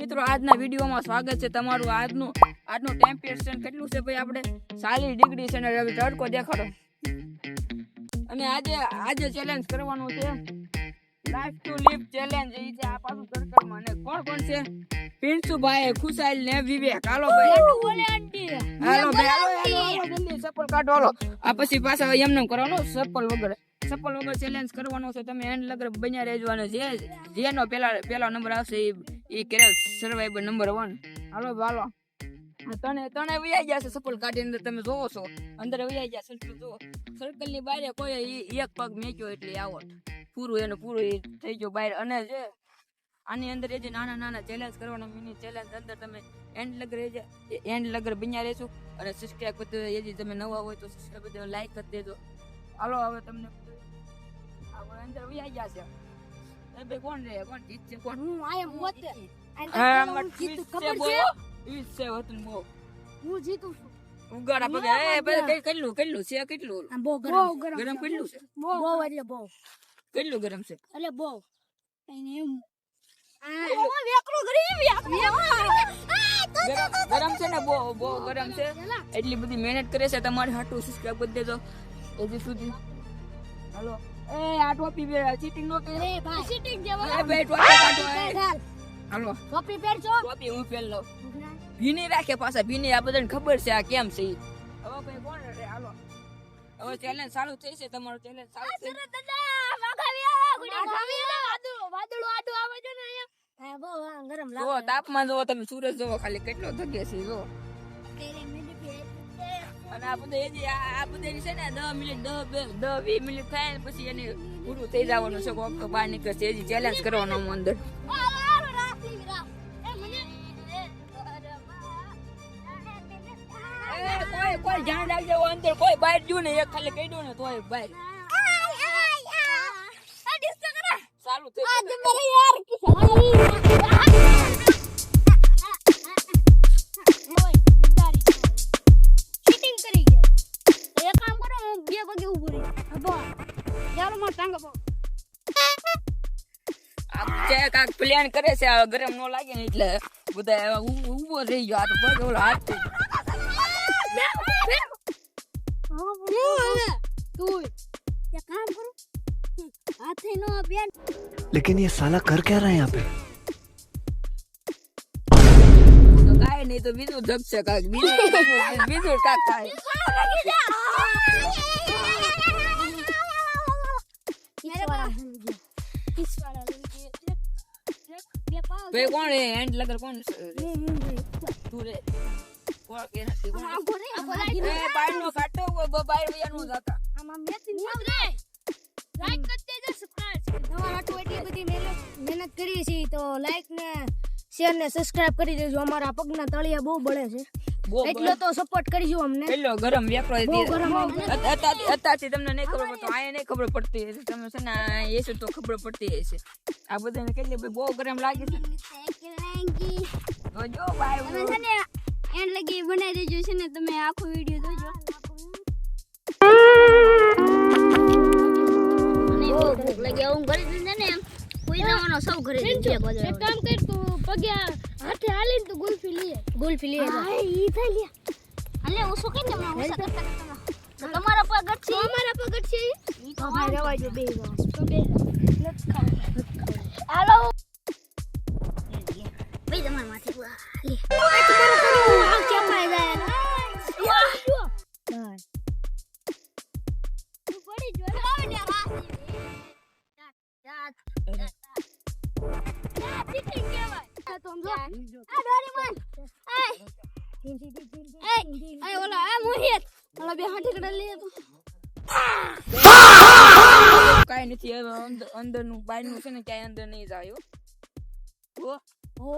મિત્રો આજના વિડીયોમાં સ્વાગત છે તમારું। આજનું ટેમ્પરેચર કેટલું છે ભાઈ? આપણે 40 ડિગ્રી છે ને તડકો દેખાડો। અને આજે ચેલેન્જ કરવાનું છે લાઈફ ટુ લીવ ચેલેન્જ। એ છે આ પાછું સર્કલમાં અને કોણ છે? પિન્સુભાઈ, ખુશાલ ને વિવેક। હાલો ભાઈ, હાલો જલ્દી ચપ્પલ કાઢો હાલો। આ પછી પાછા એમને કરવાનો ચપ્પલ વગર ચેલેન્જ કરવાનો છે। તમે એન્ડ લગર બન્યા રહેજો અને જેનો પેલા નંબર આવશે એ કરે સર્વાઈવર નંબર 1। હાલો તને વૈયા ગયા છે ચપ્પલ કાઢી અંદર તમે જોવો છો અંદર વૈયા ગયા સર્કલ જો સર્કલ ની બહાર કોઈ એક પગ મેક્યો એટલે આવટ પૂરું થઈ ગયો બહાર। અને જે આની અંદર જે નાના ચેલેન્જ કરવાના મિની ચેલેન્જ અંદર તમે એન્ડ લગર બન્યા રહેશો અને સબસ્ક્રાઇબ કરી દેજો। યદી તમે નવા હોય તો સબસ્ક્રાઇબ કરી દેજો, લાઈક કરી દેજો। હાલો હવે તમને અંદર વૈયા ગયા છે ભાઈ। કોણ જીતશે? કોણ? હું આયા મોતે જીતું ખબર છે? ઈ છે વતન બો હું જીતું છું ઉગાડા પગે એ ભાઈ કેટલું છે? કેટલું બહુ ગરમ કેટલું છે? બહુ એટલે બહુ કેટલું ગરમ છે? એટલે બહુ એમ ગરમ છે ને બહુ ગરમ છે। એટલી બધી મહેનત કરે છે તમારી હાટુ સબસ્ક્રાઇબ કરી દેજો હજી સુધી। હાલો એ આ ટોપી ચીટિંગ નો કરે ભાઈ સીટિંગ જેવો એ ભાઈ ટોપી કાઢો હાલો ટોપી પહેરજો ટોપી હું પહેર લઉં ભીની રાખે પાછા ભીની આ બધાને ખબર છે આ કેમ છે। હવે ભાઈ કોણ રે? હાલો હવે ચેલેન્જ ચાલુ થઈ છે તમારો ચેલેન્જ ચાલુ છે। વાદળો આડો આવે છે ને અહીંયા બહુ ગરમ જો તાપમાન જોવો તમે સૂરજ જોવો ખાલી કેટલો ધગે છે જો। અને આ બધે છે ને 10 મિનિટ 20 મિનિટ થાય ને પછી એને પૂરું થઈ જવાનું છે કોક તો બહાર નીકળશે હજી ચેલેન્જ કરવાનો અંદર। કોઈ જાણ રાખજો અંદર કોઈ બહાર ગયું ને એક ખાલી કહી દો ને તોય બહાર ચાલુ થઈ પ્લાન કરે છે ગરમ નો લાગે ને એટલે બધા ઉભો રહી ગયો। આ તો પગ ઓલો હાથ થઈ लेकिन ये साला कर क्या रहा है यहाँ पे? તો કાઈ નહીં તો બીજું જગશે કાક બીજું કાક થાય। ભાઈ કોણ હે એન્ડ લગર કોણ તું રે કોણ કે નથી કોણ એ બાર નો કાટો બાર વયા નો જાતા આમાં મેથી નહીં રે લાઈક કરી દેજો સબસ્ક્રાઇબ તમારા આટલું એટલી બધી મહેનત કરી છે તો લાઈક ને શેર ને સબસ્ક્રાઇબ કરી દેજો। અમારા પગના તળિયા બહુ બળે છે એટલો તો સપોર્ટ કરજો અમને। કેટલો ગરમ વેપરો ગરમ અત્યારથી તમને નહીં ખબર પડતો આ નહીં ખબર પડતી હશે તમે છે ને એ તો ખબર પડતી હશે આ બધાને કેટલી બહુ ગરમ લાગે છે। જો ભાઈ તમે છે ને એન્ડ લગી બનાવી દેજો છે ને તમે આખો વિડિયો જોજો। ભૂખ લાગે હું ઘરે જઈને ને કોઈ જવાનો સૌ ઘરે જઈને એક કામ કર તું પગ્યા હાથે હાલીને તું ગુલ્ફી લે હા ઈ થઈ લે હાલે ઓસો કે ને ઓસો કરતા તમારા પગટ છે અમારા પગટ છે ઈ તો ભાઈ રવા જો બે જાવ તો બે લત ખાવ હાલો બે તમાર માથે લે આ કેમ આઈ જાય વાહ તું પડી જો આવે ને હાસી યાદ ચીટિંગ કેવાય તો સમજો આ ડોરીમન એ ઓલા આ મોહિત ઓલા બે હાથી કડ લે તો કાઈ નથી અંદર નું બહાર નું છે ને ક્યાંય અંદર નહીં જાય હો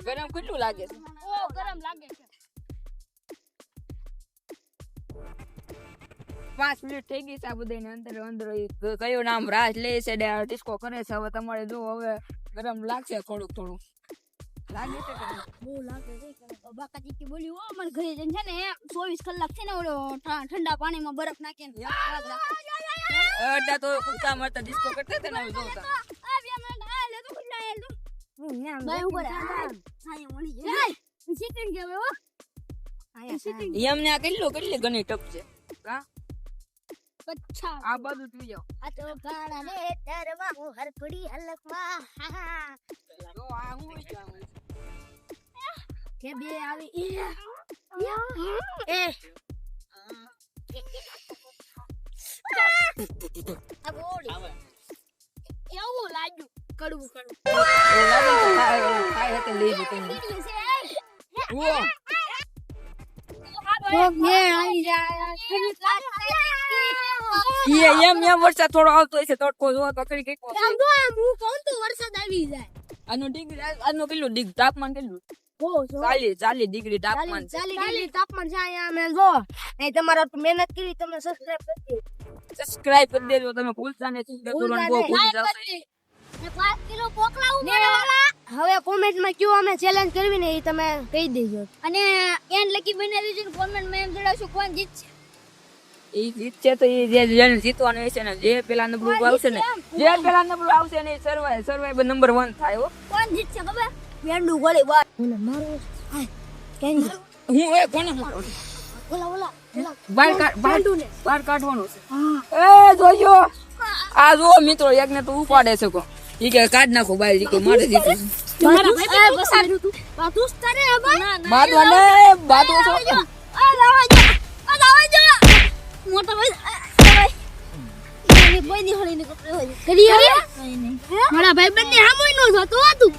ગરમ કેટલું લાગે છે? ગરમ લાગે છે 5 મિનિટ થઈ ગઈ છે આ બધાને અંદર કયો નામ રાજ લે છે ડિસ્કો કરે છે। હવે તમારે જો હવે ગરમ લાગશે થોડુંક લાગે છે કે નહીં? બહુ લાગે છે કે બાકા ચીકી બોલી હો મને ઘરે જઈને છે ને 24 કલાક છે ને ઓલો ઠંડા પાણીમાં બરફ નાખીને અડધા તો કૂદકા મારતા ડિસ્કો કરતા હતા ને હવે જોતા. એમને આ કેટલી ઘણી ટપ છે. કા? આ બાજુ તું જાઓ. જો આ હું છે, આ હું છે. કે બે આવી એ કેવું લાગ્યું કડવું કડવું એવું લાગે ને તો ખાય હતે લઈ જતો ને. ઉઓ. એમ વરસાદ થોડો આવતો હશે તડકો જોવો તો કરી કઈ આનું ડિગ્રી આનું કેટલું તાપમાન કેટલું 40 ડિગ્રી તાપમાન છે. મહેનત કરી તમે સબસ્ક્રાઇબ કરી દેજો તમે ભૂલતા નથી કરવાનું બહુ ભૂલી જાવ છો. 5 કિલો પોકલાવું હવે કોમેન્ટ માં કયો અમે ચેલેન્જ કરવી ને એ તમે કહી દેજો અને એન લકી બનાવી દેજો કોમેન્ટ માં એમ જણાવશો કોણ જીતશે એ જીતશે તો એ જેને જીતવાનું હશે ને જે પેલા નંબર આવશે ને એ સર્વાઈવર નંબર 1 થાય હો. કોણ જીતશે ખબર પેંડું ગોળી બાર મને મારો હાય કેન હું એ કોને મારો ઓલા બહાર કાઢવાનું છે. હા એ જોજો આ જો મિત્રો એક ને તો ઉપાડે છે કો ઈ કે કાઢ નાખો બહાર ઈ કે મારે જીતું છે. તમારા ભાઈ બસાડ્યું તું બાતુસ કરે હવે બાદવા ને બાદવો છો આ લાવા જો મોટા ભાઈ એ બોયની હોળી ને કપડે હોય કરી હવે નહીં મારા ભાઈ બંને હામોય નો જતો હતું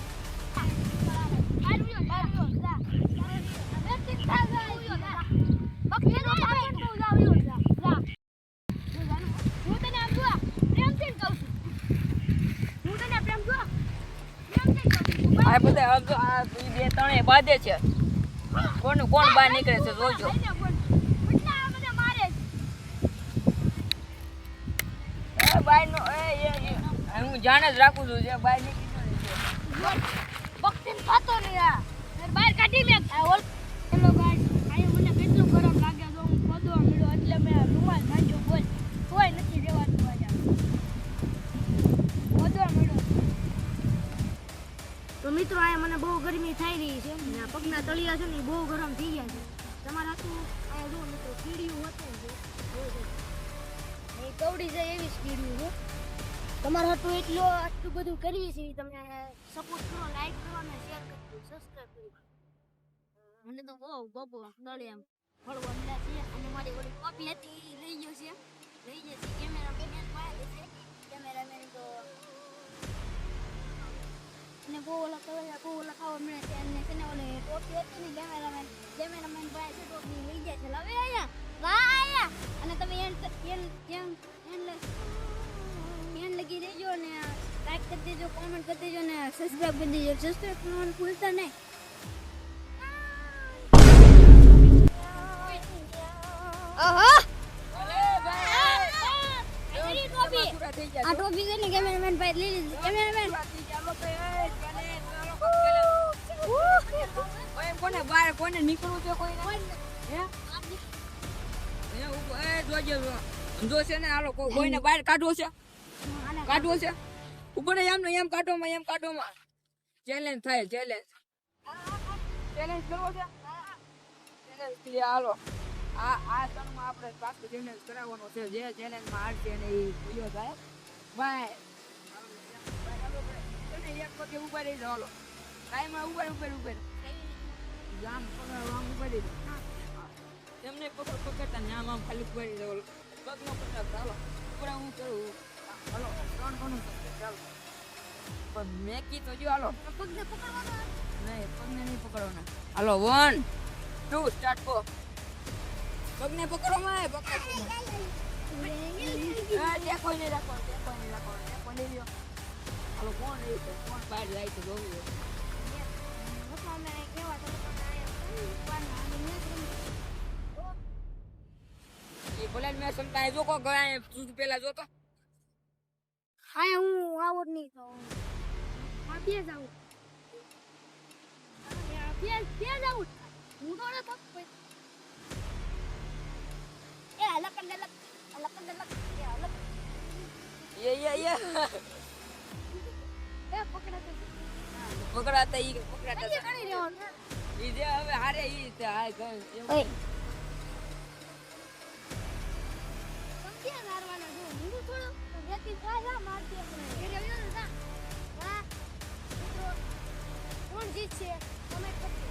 આ બધા આ બે ત્રણે બાદે છે કોણ બહાર નીકળે છે જોજો. એ બાયનો હું જાણે જ રાખું છું જે બાય નીકળી ગયો છે. બક્તિન ખાતો ને યાર બહાર કાઢી મે હેલો ગાઈસ આયા મને કેટલું ગરમ લાગે જો હું ખોદવા મળ્યો એટલે મે રૂમાલ માંડ્યો બોલ કોઈ નથી રહેવાનું આજા ખોદવા મળ્યો તો મિત્રો આયા મને બહુ ગરમી થઈ રહી છે ને આ પગના તળિયા છે ને બહુ ગરમ થઈ ગયા છે તમારા હાથું આયા જો મિત્રો કીડીયું હતું એ કવડી જાય એવી કીડીયું છે તમારા હાથું આટલું બધું કરવી છે તમે સપોર્ટ કરો લાઈક કરો અને શેર કરો સબસ્ક્રાઇબ કરો મને તો બહુ બબો નળે એમ ફળવા મળ્યા છે અને મારી ઓલી કોપી હતી લઈ ગયો છે કેમેરામેન પાસે છે કેમેરામેન તો ને બહુ ઓલા ખાવા મળે છે અને છે ને ઓલે ટોપી હતી ને કેમેરામેન પાસે છે ટોપી લઈ જાય છે હવે આયા વાહ અને તમે એન લગી દેજો ને લાઈક કરી દેજો કોમેન્ટ કરી દેજો ને સબસ્ક્રાઇબ કરી દેજો સબસ્ક્રાઇબ કરવાનું ભૂલતા નહીં આહા આ ટોપી છે ને કેમેરામેન ભાઈ લઈ લીધી કેમેરામેન કોને નીકળવું છે કોઈને હે એ જોજો જો છે ને હાલો કોઈને બહાર કાઢવો છે ઉપર એમ કાઢોમાં ચેલેન્જ થાય ચેલેન્જ કરવો છે ચેલેન્જ હાલો આ સરમાં આપણે પાછું ચેલેન્જ કરાવવાનો છે જે ચેલેન્જમાં હારશે ને એ વિડિયો થાય બાય એક પગે ઉભા રહી જાવ હાલો કાયમાં ઉપર જામ આમ ઉભા રહી જાવ એમને પકડતા ને આમ ખાલી ઉભા રહી જાવ પગનો પકડતા હાલો ઉપર હું કરું હાલો 3 કોનું ચાલો પણ મેકી તો જો હાલો પગને પકડવાનો નહીં પગને નહીં પકડવાના હાલો 1 2 સ્ટાર્ટ કો પગને પકડો માં પકડો દેખો નહીં રાખો હાલો કોણ એ છે કોણ બહાર જાય તો જોવું એ બોલે મેં સમતા જો કો ગયા તું પેલા જોતો હા હું આવું નહીં તો આ બે જાવ ત્યાં જાઉં હું તો ન થક એ અલગ એ અલગ ये એ પકડાતો પકડાતા ઈ પકડાતા નથી કરી રહ્યો ને ઈ જે હવે હારે ઈ તે હાય ગણ ઓય સમજ્યા મારવાના જો હું થોડો રેતી સાજા મારતી આપણે એ રહ્યો ને જા વાહ મિત્રો કોણ જીતશે કમેન્ટ કરજો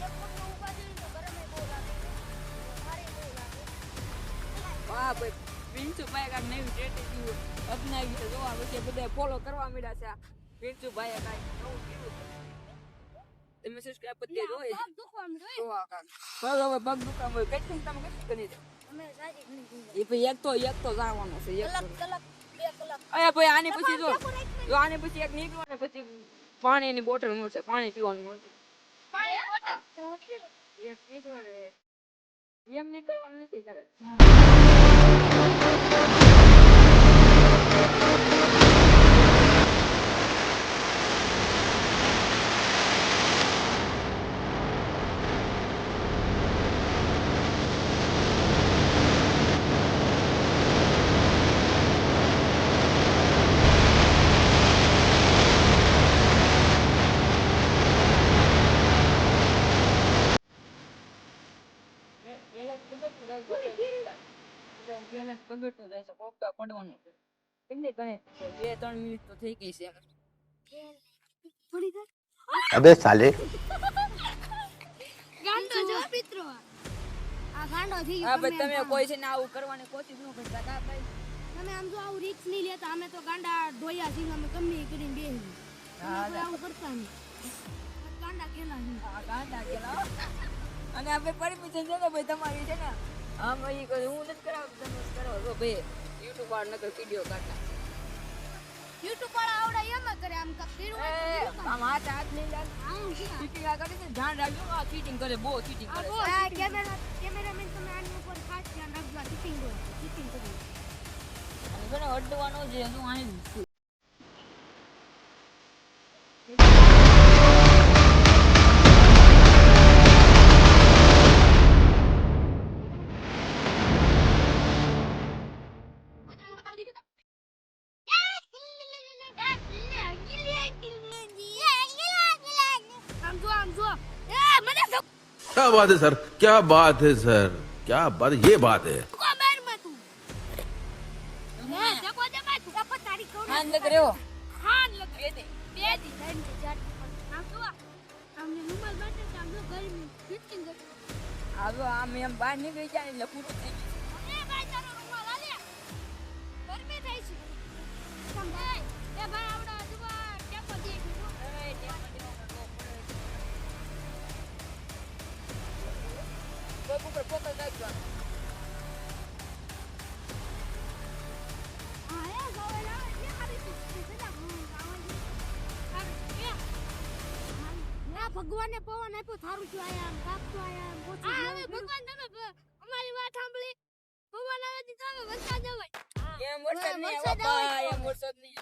એક ફોટો ઉભા જોઈને તો ગરમે બહુ લાગે મારે બહુ લાગે વાહ ભાઈ પિન્ટુભાઈ કાંઈક નવી સ્ટ્રેટેજી અપનાવી છે જોવા પછી બધા ફોલો કરવા મળ્યા છે પિન્ટુભાઈએ કાંઈક નવું કર્યું છે તમે સબસ્ક્રાઇબ કરી દેજો હોય પગ દુખવા માંડ્યો જોવા કાંઈક પગ હવે પગ દુકામ હોય કેટલી તમે કેટલી કરી દે અમે સાજી ઘણી ઘણી એ પછી એક તો જવાનું છે એક કલાક 2 કલાક અરે ભાઈ આની પછી જો આની પછી એક નીકળો ને પછી પાણીની બોટલ મળશે પાણી પીવાનું મળશે એક નીકળો ને એમ નીકળવાનું નથી કરે अबे साले ગાંડો જો મિત્રો આ ગાંડો થઈ ગયો તમે કોઈ છે ને આવું કરવાની કોશિશ ન કરતા કા ભાઈ તમે આમ જો આવું રિસ્ક નહીં લેતા અમે તો ગાંડા ઢોયા છીએ અમે ગમે એ કરીને બેહી અમે આવું કરતા નહીં ગાંડા કેલા છે આ ગાંડા કેલા અને આપણે પરમિશન છે ને ભાઈ તમારી છે ને આમ ઈ કોઈ હું નથી કરાવતો તમે જ કરો જો ભાઈ YouTube પર નકર વિડિયો કાઢતા YouTube વાળા આવડા એમ જ કરે આમ કક કર્યું હોય તો video આમ હાથ લઈ લે આમ છે ચીટિંગ આ કરે છે ધ્યાન રાખજો આ ચીટિંગ કરે બહુ ચીટિંગ કરે છે આ કેમેરામેન તમે આની ઉપર ખાસ ધ્યાન રાખજો ચીટિંગ કરી અને ઘણો અડવાનો છે હું આને क्या बात है सर क्या बात है सर क्या बात ये बात है હાન લગ રહ્યો હવે આમ એમ બહાર નીકળી જાય એટલે પૂરું થઈ ગયું પગ ઉપર પોકળ નાખજો ભગવાને પવન આપ્યો થારું છું આયા આમ કાપતો આયા આમ પોચું હવે ભગવાન તમે અમારી વાત સાંભળી પવન આવે તો તમે વરસાદ આવે એમ વરસાદ નહીં આવે બાપા, એમ વરસાદ નહીં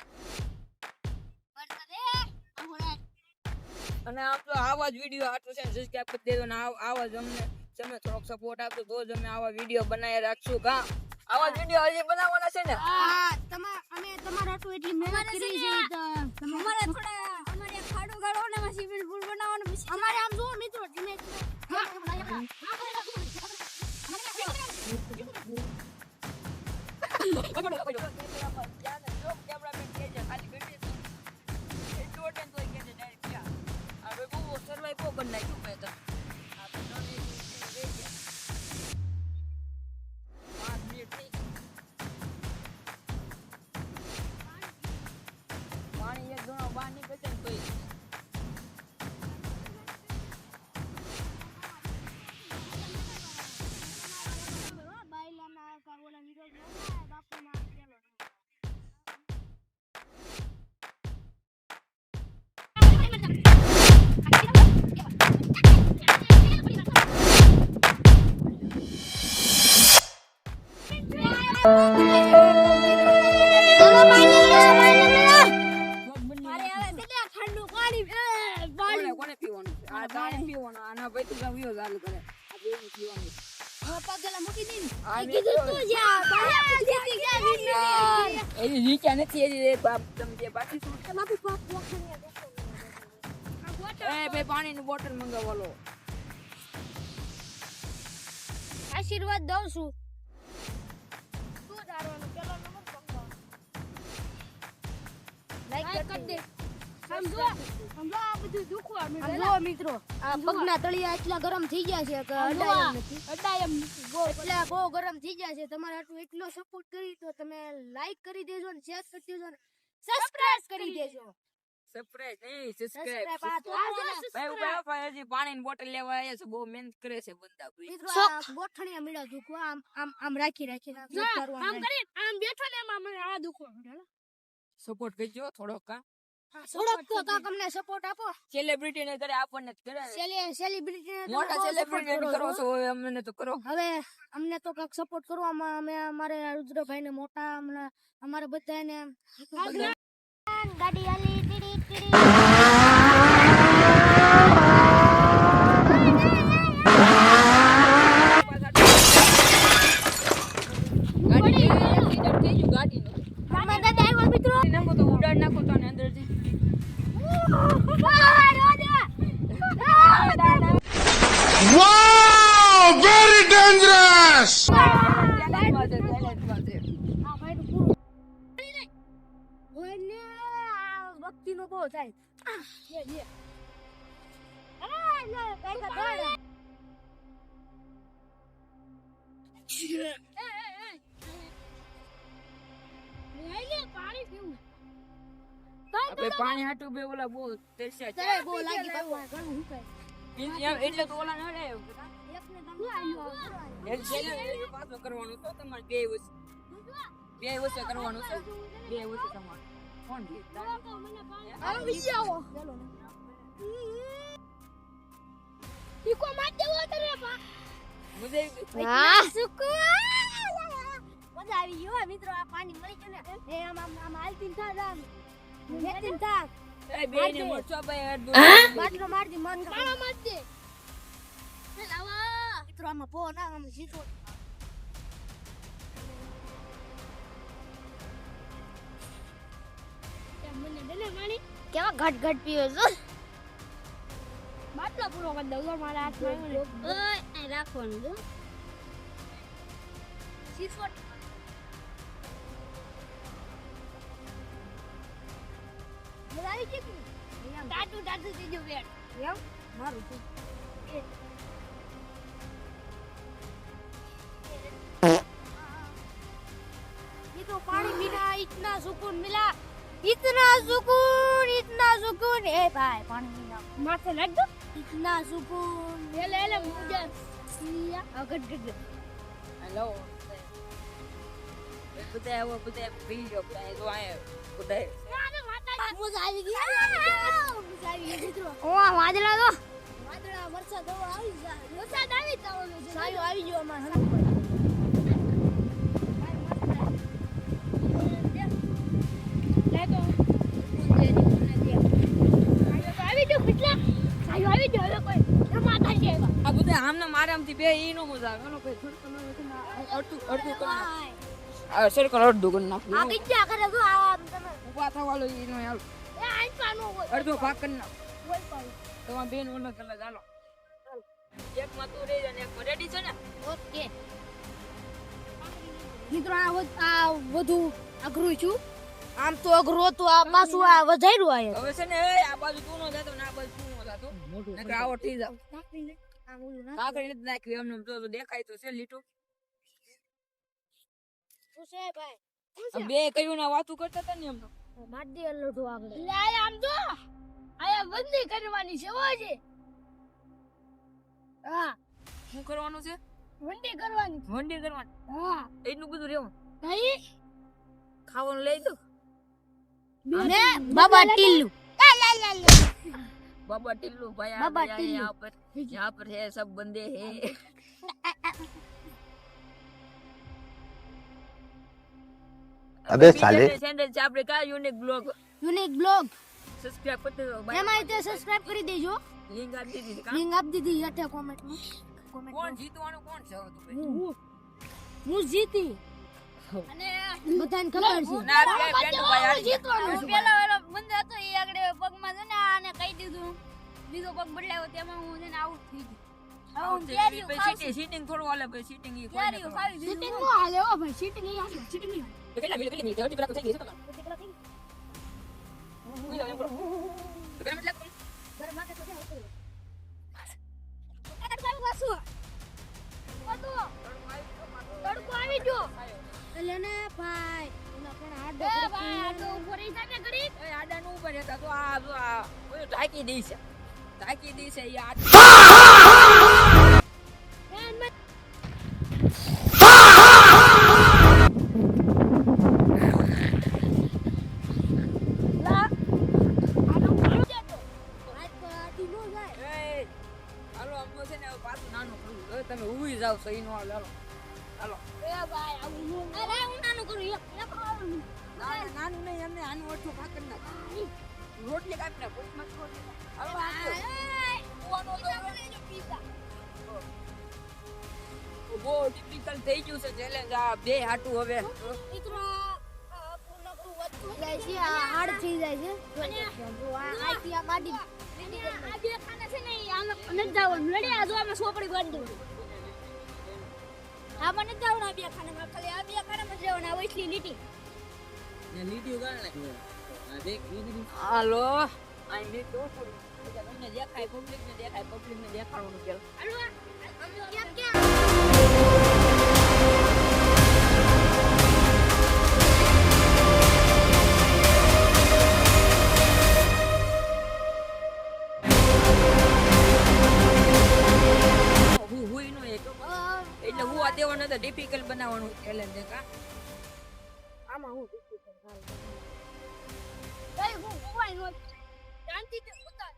અને આમ તો આવા જ વિડીયો આટલું છે સબસ્ક્રાઇબ કરી દેજો અને આવા જ અમને તમે થોડોક સપોર્ટ આપજો તો જ અમે આવા વિડીયો બનાવી રાખશું કા આવા જ વિડીયો હજી બનાવવાના છે ને અમે તમારા તો એટલી મહેનત કરી છે તો અમારે થોડા અમારે ખાડો ગાળો ને માં સ્વિમિંગ પૂલ બનાવવાનો પછી અમારે આમ જો મિત્રો તમે પાણી એક જણો બહાર નીકળશે ને તોય બાયલાના કાગોલા વિરોધ બાપુના પેલો મૂકી દે આ કીધું તું જા બાપુ જીતી ગયા વિનર એની જીત્યા નથી એની બાપ તમે બાકી શું બાપુ બાપ વખણ્યા એ ભાઈ પાણીની બોટલ મંગાવવાનો આશીર્વાદ દઉં છું તું દારવાનો પેલો નંબર પકડો લાઈક કરી દે સમજો આ બધું દુખવા સમજો મિત્રો આ પગના તળિયા એટલા ગરમ થઈ ગયા છે કે અડાયમ નથી એટલા બહુ ગરમ થઈ ગયા છે તમારે આટલું એટલો સપોર્ટ કરી તો તમે લાઈક કરી દેજો ને શેર કરી દેજો ને સબસ્ક્રાઇબ કરી દેજો સરપ્રાઈઝ નહીં સબસ્ક્રાઇબ સબસ્ક્રાઇબ ભાઈ હજી પાણીની બોટલ લેવા આવ્યા છે બહુ મહેનત કરે છે બંદા ભાઈ મિત્રો ગોઠણિયા મીડા દુખો આમ રાખી આમ કરી આમ બેઠો ને એમાં મને આ દુખો સપોર્ટ કરજો થોડોક કા થોડોક તો કાક અમને સપોર્ટ આપો સેલિબ્રિટી ને કરે આપણને જ કરે સેલિબ્રિટી મોટા સેલિબ્રિટી કરો છો હવે અમને તો કરો હવે અમને તો કાક સપોર્ટ કરવામાં અમે અમારે રુદ્રભાઈ ને મોટા અમારે બધાને ગાડી આલી ટીડી ગાડી દાદા આવ્યો મિત્રો નાખો તો ઉડાડ નાખો તો અંદર થી Wow! Very dangerous! ભક્તિનો બહુ થાય પાણી પીવું આપણે પાણી હાટું બે ઓલા બહુ તરસ્યા છે બહુ લાગી ઘણું હુકાય એટલે તો ઓલા ન લે એકને તમે આવ્યો પાછો કરવાનું તો તમારે બે વર્ષે કરવાનું છે 2 વર્ષે તમારે કોણ આવી જાઓ ઈકો માર દેવો તને પા મુજે મજા આવી ગયો મિત્રો આ પાણી મળી ગયું ને એ આમ હાલતી થા જામ નેતીન થા એ બે ને મોચો ભાઈ અડધું બાટલો માર દી મન કાળો માર દે લાવા મિત્રો આમાં પો ના આમ જીતો મને દે ને પાણી કેવા ઘટ ઘટ પીયો છો બાટલો પૂરો કરી દઉં મારા હાથમાં ઓય આ રાખવાનું જો સીફોટ મલાઈ કે ટાટુ થઈ ગયો વેટ એમ મારું છે ये तो पानी बिना इतना सुकून मिला इतना सुकून ए भाई पानी बिना माथे लग दो इतना सुकून ले मुझे लिया अगट गट હેલો બધા આવો બધા પી લો બધા તો આયા બધા મજા આવી ગઈ મિત્રો ઓ વાદળા તો વાદળા વરસાદ આવી જાય વરસાદ આવી જવાનો છે સાયો આવી ગયો અમાર હનપર આ બધા આમને મારામથી બે ઈ નો મજા આવે કોઈ અડધું કરી આ સર્કલ અડધું કરી નાખ આ કિચ્ચા કરે જો આ તમે ઉભા થવાલો ઈ નો હાલ એ આઈપાનો હોય અડધો ભાગ કરી નાખ હોય પાડો તમાર બેન ઓલા કલા ચાલો એક માં તું રહી જા ને એક રેડી છે ને ઓકે મિત્રો આ વધુ અઘરું છું આમ તો અઘરું હતું આ પાછું આ વધાર્યું આયે હવે છે ને આ બાજુ તું નો જાતો ને આ બાજુ તું નો જાતો નકર આવો થઈ જાવ કાકડી નથી નાખી એમને જો દેખાય તો છે લીટું શું છે ભાઈ બે કયું ના વાતું કરતા હતા ને એમ તો માડી અલડો આગળ લે આમ તો આયા બંધી કરવાની છે ઓજે હા શું કરવાનું છે વંડી કરવાની હા એટલું બધું રહેવું ભાઈ ખાવાનું લઈ દો અને બાબા ટીલ્લુ बाबा टिल्लू भाई बाबा टिल्लू। यहाँ पर है सब बंदे हैं अबे साले चैनल से आपने कहा यूनिक ब्लॉग બ્લોગ सब्सक्राइब करते हो भाई એમાં તે સબસ્ક્રાઇબ કરી દેજો लिंक आप दे दीजिए લિંક આપી દીધી હેઠે કોમેન્ટમાં कौन जीतवानो कौन છે હવે તો ભાઈ હું જીતી અને બધાને ખબર છે ના બે પેન્ડુભાઈ હારી ગયા. જીતવાનું પેલો વેલો બંધ હતો એ આગળ પગમાં છે ને આને કહી દીધું બીજો પગ બદલાયો તેમાં હું છે ને આઉટ થઈ ગઈ હવે હું કેરીઓ ખાઉં છું. સીટિંગ થોડું હાલે ભાઈ સીટિંગ ઈ કોઈ કેરીઓ ન ખાવી દીધું સીટિંગ નો હાલે હો ભાઈ સીટિંગ ઈ હાલે સીટિંગ ઈ કેટલા મિનિટ 30 કલાક થઈ ગઈ છે તમારે કેટલા થઈ કેટલા મિનિટ લાગે ઘર માં તો ક્યાં ઉતર્યો કાકા ચાલુ વાસુ તડકો આવી ગયો એટલે ને ભાઈ એના પણ આડો ભાઈ આડો ઉભો રહી જા ને ઘડી એ આડા નું ઉપર હતા તો આ જો આ ઓય ઢાકી દે છે ઈ આ એન મે લા આડો ઉભો જતો આજ તો આડી નો જાય એ હાલો આમ છે ને હવે પાછું નાનું કરું હવે તમે ઊભી જાવ સહી નો હાલો હાલો એ ભાઈ આવું નો અરે હું નાનું કરું એક ખાવાનું નાનું નહીં એમને આનું ઓછું ભાકર ના રોટલી કાપી ના કોઈ મત રોટલી હાલો ઓનો તો પીઝા બહુ ડિફિકલ્ટ થઈ ગયું છે ચેલેન્જ આ બે હાટું હવે મિત્રો પૂર્ણ કરું વધતું જાય છે આ હાર્ડ થઈ જાય છે અને જો આ આઈટીઆ ગાડી આ બે ખાના છે ને આમ નથી જવાનું રેડી આ જો આમાં સોપડી બાંધી દઉં આ મને જવાનું આ બે ખાનામાં ખાલી આ બે ખાનામાં જવાનું આ વૈસલી લીટી હાલો આ મે તો તમને દેખાય પબ્લિક ને દેખાડવાનું કે હાલો કેમ કેમ હું હુઈ નો એક એટલે હું આ દેવાનો તો ડિફિકલ્ટ બનાવવાનું ચેલેન્જ છે કા આમાં હું કઈ હું હોય નો શાંતિથી ઉતાર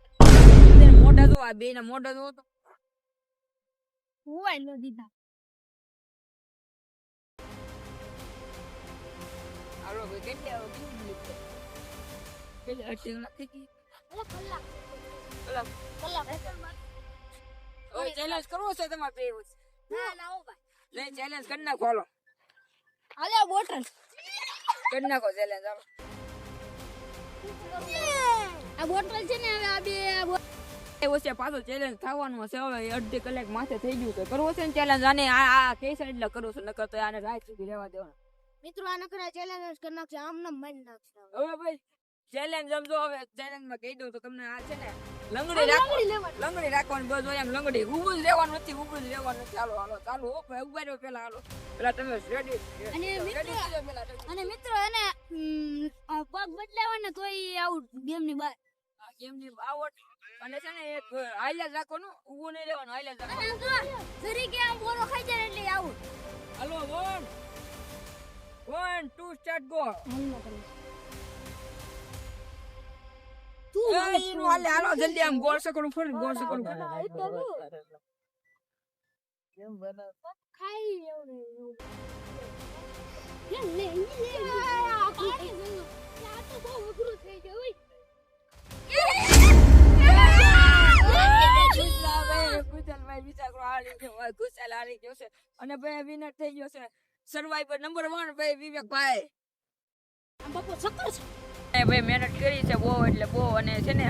મોઢા જો આ બે ના મોઢા જો તો હોય નો દીધા હાલો ભાઈ કેટલી આવો કેટલી અટકી નથી કી અરે કલાક કલાક કલાક ઓય ચેલેન્જ કરવો છે તમારે બે ના ના ઓ ભાઈ લે ચેલેન્જ કરી નાખો હાલો હાલે બોટલ કરી નાખો ચેલેન્જ હાલો આ બોટલ છે ને હવે આ બે એ ઓછે પાછો ચેલેન્જ થવાનું છે હવે અડધી કલાક માથે થઈ ગયું છે કરવો છે ને ચેલેન્જ આને આ કે છે એટલે કરવું છે નકર તો આને રાત સુધી રહેવા દેવાનું મિત્રો આ નકરા ચેલેન્જ કરી નાખશે આમ નામ મારી નાખશે હવે ભાઈ ચેલેન્જ સમજો હવે ચેલેન્જ માં કહી દઉં તો તમને આ છે ને લંગડી રાખવાની બસ હોય એમ લંગડી ઊભું જ રહેવાનું નથી હાલો હાલો ચાલુ હો ભાઈ ઉભા રહ્યો પેલા હાલો પેલા તમે રેડી અને મિત્રો અને મિત્રો એને પગ બદલાવા ને તોય આઉટ ગેમ ની બહાર આ ગેમ ની આવટ અને છે ને એક હાલ્યા જ રાખવાનું ઊભું નહીં રહેવાનું હાલ્યા જ અને રાખવાનું આમ જો જરી કે આમ બોલો ખાઈ જાય એટલે આઉટ હાલો 1 2 સ્ટાર્ટ ગો હાલો જલ્દી આમ ગોળ સકડું ફરી ગોળ સકડું ખાઈ એવું કેમ લે આ તો બહુ અઘરું થઈ ગયું અને ભાઈ વિનર થઈ ગયો છે સર્વાઈવર નંબર 1 ભાઈ વિવેકભાઈ બાપુ સક્કર છે ભાઈ મહેનત કરી છે બહુ એટલે બહુ અને છે ને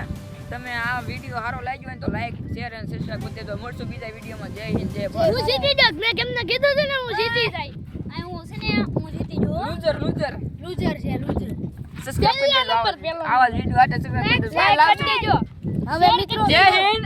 તમે આ વિડીયો સારો લાગ્યો હોય તો લાઈક શેર અને સબસ્ક્રાઇબ કરી દેજો મળશું બીજા વિડીયોમાં જય હિન્દ જય ભારત હું જીતી જાત મેં કેમ ના કીધું છે ને હું જીતી જાય આ હું છે ને હું જીતી જો લૂઝર લૂઝર છે લૂઝર સબસ્ક્રાઇબ કરી દેજો આવા વિડીયો આટે સબસ્ક્રાઇબ કરી દેજો હવે મિત્રો જય હિન્દ